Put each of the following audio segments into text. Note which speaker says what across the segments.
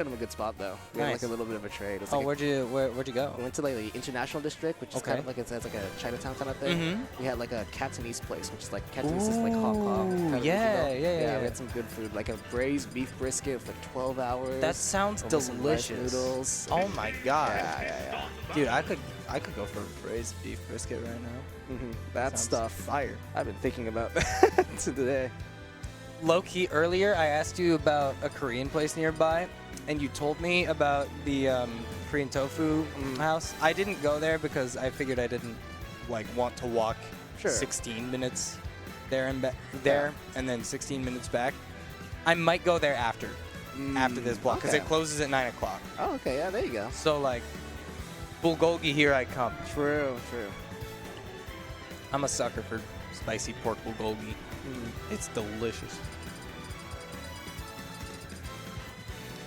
Speaker 1: in a good spot though. We had like a little bit of a trade.
Speaker 2: Oh, where'd you go?
Speaker 1: We went to like the International District, which is kind of like it's like a Chinatown kind of thing. We had like a Cantonese place, which is like Cantonese is like Hong Kong. Kind of
Speaker 2: Yeah.
Speaker 1: We had some good food, like a braised beef brisket for like 12 hours.
Speaker 2: That sounds delicious.
Speaker 1: Noodles.
Speaker 2: Oh my god.
Speaker 1: Yeah.
Speaker 2: Dude, I could go for a braised beef brisket right now.
Speaker 1: That
Speaker 2: Sounds
Speaker 1: stuff.
Speaker 2: fire.
Speaker 1: I've been thinking about that today.
Speaker 2: Low-key, earlier I asked you about a Korean place nearby, and you told me about the Korean tofu house. I didn't go there because I figured I didn't like want to walk 16 minutes there and and then 16 minutes back. I might go there after this block because it closes at 9 o'clock.
Speaker 1: Oh, okay, yeah, there you go.
Speaker 2: So like, bulgogi, here I come.
Speaker 1: True.
Speaker 2: I'm a sucker for spicy pork bulgogi. It's delicious.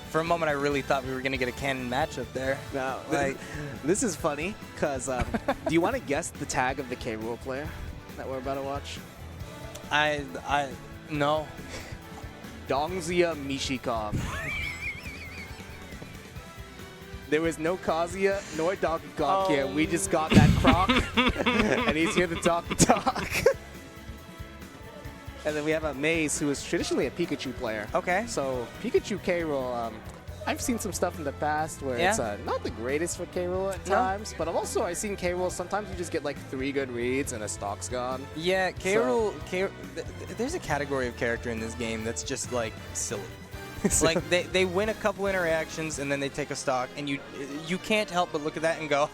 Speaker 2: For a moment, I really thought we were gonna get a canon matchup there.
Speaker 1: No,
Speaker 2: like
Speaker 1: this is funny because do you want to guess the tag of the K-Rool player that we're about to watch?
Speaker 2: No.
Speaker 1: Dongzuya Mishikong. There was no Kazuya nor Donkey Kong here. We just got that Croc, and he's here to talk the talk. And then we have a Maize, who is traditionally a Pikachu player.
Speaker 2: Okay.
Speaker 1: So Pikachu K-Rool, I've seen some stuff in the past where it's not the greatest for K-Rool at times, but I've seen K-Rool, sometimes you just get like 3 good reads and a stock's gone.
Speaker 2: Yeah, K-Rool, there's a category of character in this game that's just like silly. Like they win a couple interactions and then they take a stock, and you can't help but look at that and go,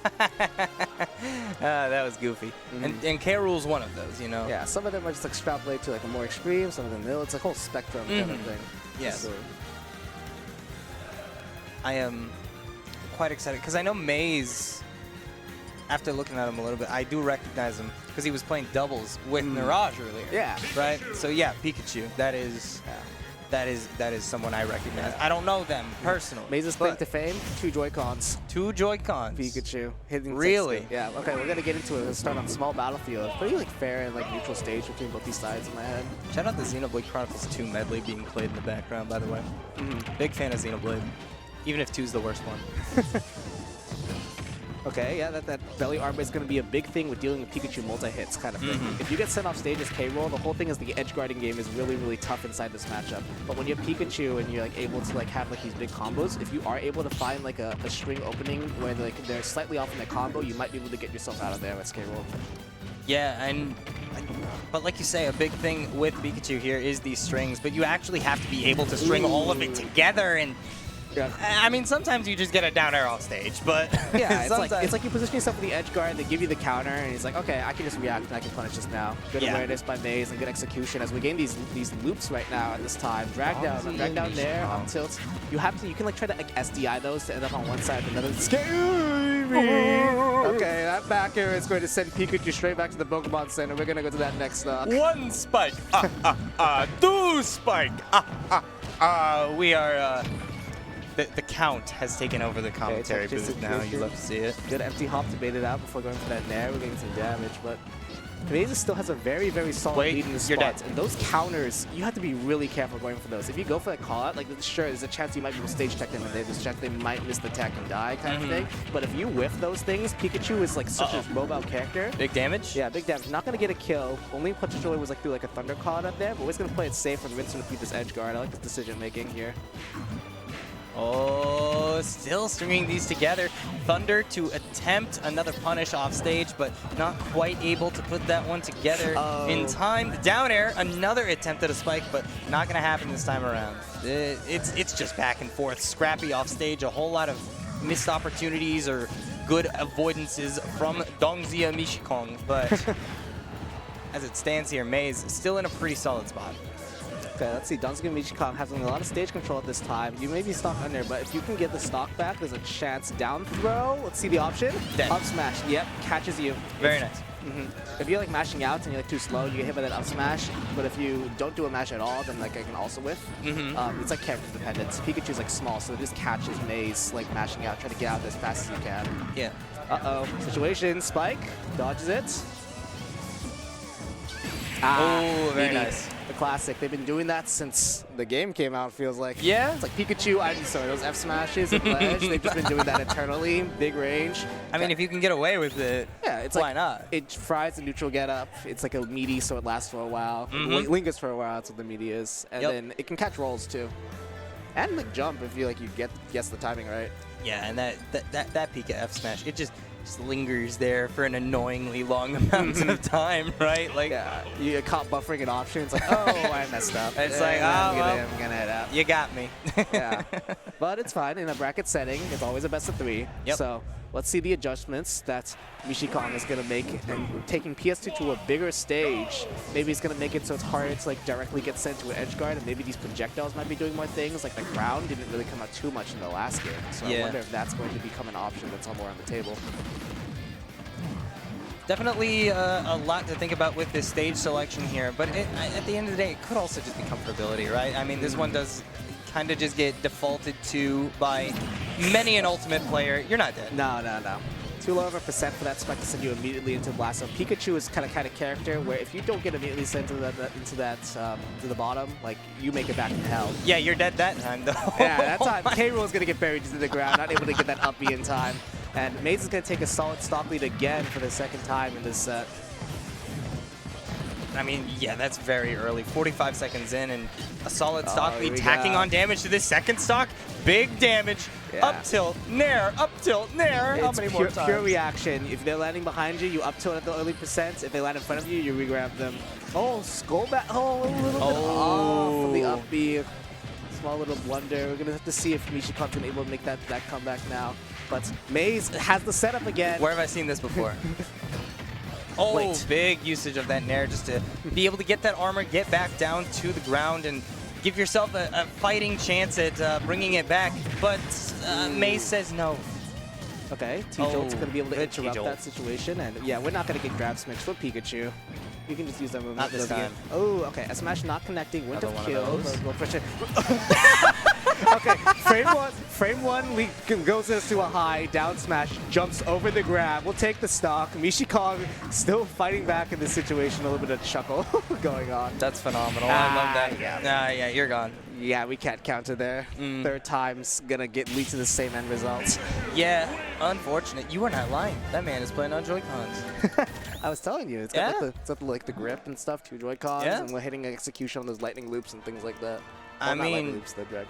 Speaker 2: that was goofy. And K-Rool's one of those, you know.
Speaker 1: Yeah, some of them are just extrapolate to like a more extreme, some of them it's a whole spectrum kind of thing.
Speaker 2: Yes.
Speaker 1: So.
Speaker 2: I am quite excited because I know Maize. After looking at him a little bit, I do recognize him because he was playing doubles with Mirage earlier.
Speaker 1: Yeah.
Speaker 2: Right. So yeah, Pikachu. That is someone I recognize. I don't know them personally.
Speaker 1: Maize's claim to fame: 2 Joy-Cons.
Speaker 2: 2 Joy-Cons.
Speaker 1: Pikachu hitting.
Speaker 2: Really?
Speaker 1: Yeah. Okay, we're gonna get into it. Let's start on small battlefield. Pretty like fair and like neutral stage between both these sides in my head.
Speaker 2: Shout out the Xenoblade Chronicles 2 medley being played in the background, by the way. Big fan of Xenoblade, even if 2's the worst one.
Speaker 1: Okay, yeah, that belly armor is going to be a big thing with dealing with Pikachu multi-hits kind of thing. If you get sent off stage as K-Rool, the whole thing is the edge guarding game is really, really tough inside this matchup. But when you have Pikachu and you're like able to like have like these big combos, if you are able to find like a string opening where like they're slightly off in their combo, you might be able to get yourself out of there as K-Rool.
Speaker 2: Yeah, but like you say, a big thing with Pikachu here is these strings, but you actually have to be able to string all of it together. And I mean, sometimes you just get a down air off stage, but
Speaker 1: yeah, it's like you position yourself with the edge guard, they give you the counter, and he's like, okay, I can just react and I can punish this now. Good awareness by Maize and good execution as we gain these loops right now at this time. Drag down there, on tilt. You can like try to like SDI those to end up on one side or another. Okay, that back air is going to send Pikachu straight back to the Pokemon Center. We're gonna go to that next stock.
Speaker 2: 1 spike, 2 spike, we are. The count has taken over the commentary booth now. You love to see it.
Speaker 1: Good empty hop to bait it out before going for that nair. We're getting some damage, but Maize still has a very, very solid lead in the spots. And those counters, you have to be really careful going for those. If you go for that call out, like sure, there's a chance you might be able to stage check them and they might miss the tech and die kind of thing. But if you whiff those things, Pikachu is like such a mobile character.
Speaker 2: Big damage?
Speaker 1: Yeah, big damage. Not gonna get a kill. Only potentially was like through like a thunder call out up there, but we're just gonna play it safe and rinse and repeat this edge guard. I like this decision making here.
Speaker 2: Oh, still stringing these together. Thunder to attempt another punish off stage, but not quite able to put that one together in time. The down air, another attempt at a spike, but not going to happen this time around. It's just back and forth. Scrappy off stage, a whole lot of missed opportunities or good avoidances from Dongzuya Mishikong, but as it stands here, Maize still in a pretty solid spot.
Speaker 1: Okay, let's see. Dongzuya Mishikong having a lot of stage control at this time. You may be stuck under, but if you can get the stock back, there's a chance. Down throw. Let's see the option.
Speaker 2: Dead.
Speaker 1: Up smash. Yep, catches you.
Speaker 2: Very nice.
Speaker 1: If you're like mashing out and you're like too slow, you get hit by that up smash. But if you don't do a mash at all, then like I can also whiff. It's like character dependent. Pikachu's like small, so it just catches Maize like mashing out, trying to get out there as fast as you can.
Speaker 2: Yeah.
Speaker 1: Situation. Spike dodges it.
Speaker 2: Oh, very nice.
Speaker 1: The classic. They've been doing that since the game came out, feels like.
Speaker 2: Yeah.
Speaker 1: It's like Pikachu, I'm sorry, those F smashes and ledge, they've just been doing that eternally. Big range.
Speaker 2: I mean, if you can get away with it,
Speaker 1: yeah, it's
Speaker 2: why
Speaker 1: like,
Speaker 2: not?
Speaker 1: It fries the neutral get up. It's like a meaty, so it lasts for a while. Lingers for a while, that's what the meaty is. And then it can catch rolls too. And like jump if you guess the timing right.
Speaker 2: Yeah, and that Pika F smash, it just lingers there for an annoyingly long amount of time, right? Like,
Speaker 1: yeah, you get caught buffering an option. It's like, oh, I messed up.
Speaker 2: It's like,
Speaker 1: I'm
Speaker 2: well,
Speaker 1: gonna head out.
Speaker 2: You got me.
Speaker 1: Yeah, but it's fine in a bracket setting. It's always a best of 3.
Speaker 2: Yep.
Speaker 1: So let's see the adjustments that Mishikong is gonna make, and taking PS2 to a bigger stage. Maybe he's gonna make it so it's harder to like directly get sent to an edge guard, and maybe these projectiles might be doing more things. Like the ground didn't really come out too much in the last game, so I wonder if that's going to become an option that's more on the table.
Speaker 2: Definitely a lot to think about with this stage selection here, but at the end of the day, it could also just be comfortability, right? I mean, this one does kind of just get defaulted to by many an Ultimate player. You're not dead.
Speaker 1: No. Too low of a percent for that spike to send you immediately into Blast Zone. Pikachu is kind of character where if you don't get immediately sent to the bottom, like you make it back in hell.
Speaker 2: Yeah, you're dead that time though.
Speaker 1: Yeah, that time K. Rool is gonna get buried into the ground, not able to get that up B in time. And Maize is gonna take a solid stock lead again for the second time in this set.
Speaker 2: I mean, yeah, that's very early. 45 seconds in and a solid stock lead, tacking on damage to this second stock. Big damage.
Speaker 1: Yeah.
Speaker 2: Up tilt, nair, up tilt, nair. How many more times?
Speaker 1: Pure reaction. If they're landing behind you, you up tilt at the early percent. If they land in front of you, you re-grab them. Oh, skull back. Oh, a little bit off from the up B. Small little blunder. We're gonna have to see if Mishikong's able to make that comeback now. But Maize has the setup again.
Speaker 2: Where have I seen this before? Oh,
Speaker 1: Wait.
Speaker 2: Big usage of that nair just to be able to get that armor, get back down to the ground, and give yourself a fighting chance at bringing it back. But Maize says no.
Speaker 1: Okay, T-Jolt's going to be able to interrupt that situation. And yeah, we're not going to get grab smicks for Pikachu. You can just use that move.
Speaker 2: Not this time.
Speaker 1: Oh, okay. A smash not connecting. Wouldn't have killed.
Speaker 2: Another
Speaker 1: Okay, frame one, Lee goes to a high, down smash, jumps over the grab. We'll take the stock. Mishikong still fighting back in this situation. A little bit of chuckle going on.
Speaker 2: That's phenomenal. I love that.
Speaker 1: Yeah.
Speaker 2: Yeah, you're gone.
Speaker 1: Yeah, we can't counter there. Third time's gonna lead to the same end results.
Speaker 2: Yeah, unfortunate. You are not lying. That man is playing on Joy-Cons.
Speaker 1: I was telling you, it's got like the grip and stuff, 2 Joy-Cons, and we're hitting execution on those lightning loops and things like that. Well,
Speaker 2: I mean,
Speaker 1: lightning loops, the drag.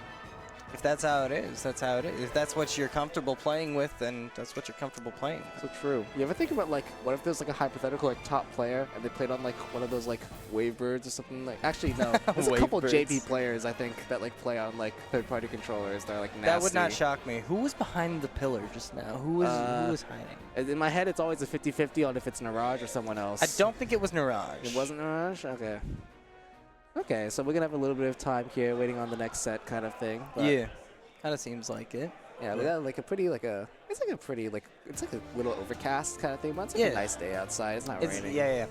Speaker 2: If that's how it is, that's how it is. If that's what you're comfortable playing with, then that's what you're comfortable playing with.
Speaker 1: So true. You ever think about like, what if there's like a hypothetical like top player and they played on like one of those like wave birds or something like? Actually, no. There's a couple JP players I think that like play on like third-party controllers. They're like nasty.
Speaker 2: That would not shock me. Who was behind the pillar just now? Who was hiding?
Speaker 1: In my head, it's always a 50-50 on if it's Niraj or someone else.
Speaker 2: I don't think it was Niraj.
Speaker 1: It wasn't Niraj? Okay. Okay, so we're gonna have a little bit of time here, waiting on the next set, kind of thing. But
Speaker 2: yeah. Kind of seems like it.
Speaker 1: Yeah, we got like a pretty it's like a little overcast kind of thing, but it's like a nice day outside. It's not raining.
Speaker 2: Yeah.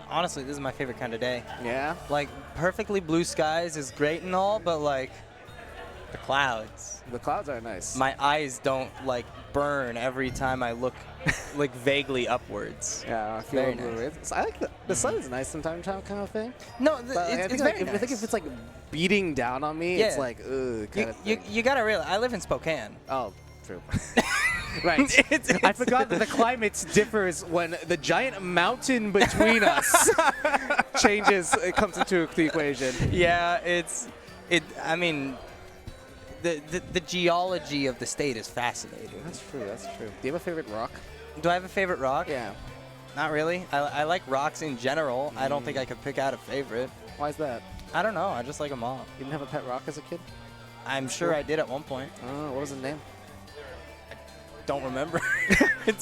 Speaker 2: Honestly, this is my favorite kind of day.
Speaker 1: Yeah?
Speaker 2: Like, perfectly blue skies is great and all, but like, the clouds.
Speaker 1: The clouds are nice.
Speaker 2: My eyes don't like burn every time I look like vaguely upwards.
Speaker 1: Yeah, I feel
Speaker 2: very nice.
Speaker 1: So I like the sun is nice from time to time kind of thing.
Speaker 2: No,
Speaker 1: it's
Speaker 2: very nice.
Speaker 1: I think if it's like beating down on me, it's like, ugh, kind of thing.
Speaker 2: You gotta realize, I live in Spokane.
Speaker 1: Oh, true. Right. I forgot that the climate differs when the giant mountain between us changes. It comes into the equation.
Speaker 2: Yeah, I mean, the geology of the state is fascinating.
Speaker 1: That's true. That's true. Do you have a favorite rock?
Speaker 2: Do I have a favorite rock?
Speaker 1: Yeah.
Speaker 2: Not really. I like rocks in general. I don't think I could pick out a favorite.
Speaker 1: Why is that?
Speaker 2: I don't know. I just like them all.
Speaker 1: You didn't have a pet rock as a kid?
Speaker 2: I'm sure I did at one point.
Speaker 1: What was the name?
Speaker 2: Don't remember. It's